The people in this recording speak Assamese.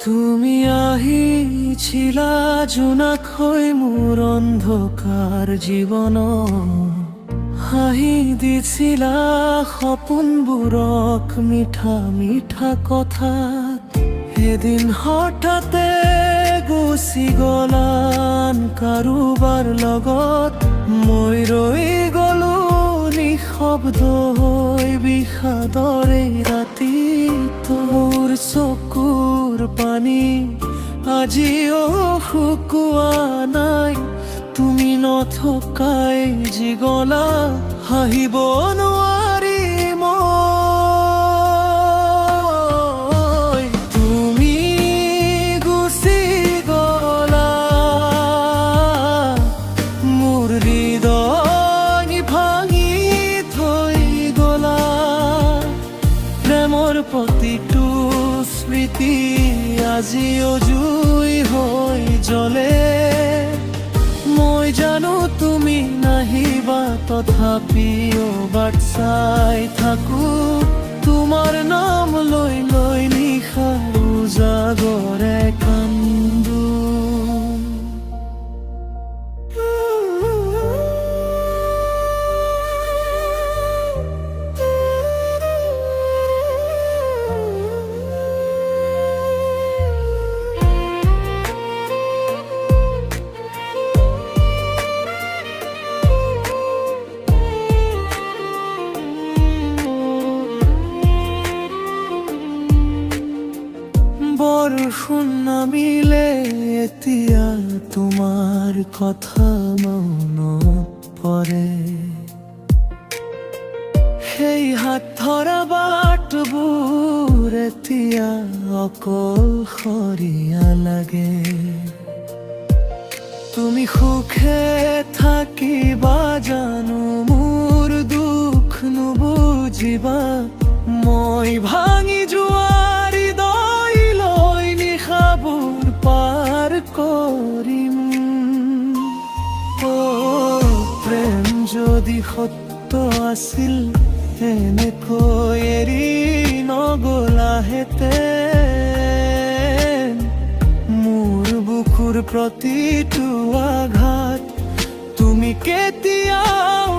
তুমি আহিছিলা জোনাকৈ মোৰ অন্ধকাৰ জীৱন হাঁহি দিছিলা সপোনবোৰক মিঠা মিঠা কথাত এদিন হঠাতে গুচি গলান কাৰোবাৰ লগত মই ৰৈ গলো নিশব্দ হৈ বিষাদৰে ৰাতি তোৰ চকুৰ পানী আজিও শুকোৱা নাই তুমি নথকাই যি গলা হাঁহিব নোৱাৰি মই তুমি গুচি গলা মোৰ হৃদয় ভাঙি থৈ গলা প্ৰেমৰ প্ৰতিটো স্মৃতি আজিও জুই হৈ জ্বলে মই জানো তুমি নাহিবা তথাপিও বাট চাই থাকো তোমাৰ নাম লৈ লৈ নিশা উজাগৰে কান্দো বৰষুণ নামিলে এতিয়া তোমাৰ কথা মনত পৰে সেই হাত ধৰা বাটবোৰ এতিয়া অকলশৰীয়া লাগে তুমি সুখে থাকিবা জানো মোৰ দুখ নুবুজিবা মই ভাঙি যোৱা পাৰ কৰিম প্ৰেম যদি সত্য আছিল এনেকৈ এৰি নগলাহেঁতেন মোৰ বুকুৰ প্ৰতিটো আঘাত তুমি কেতিয়াও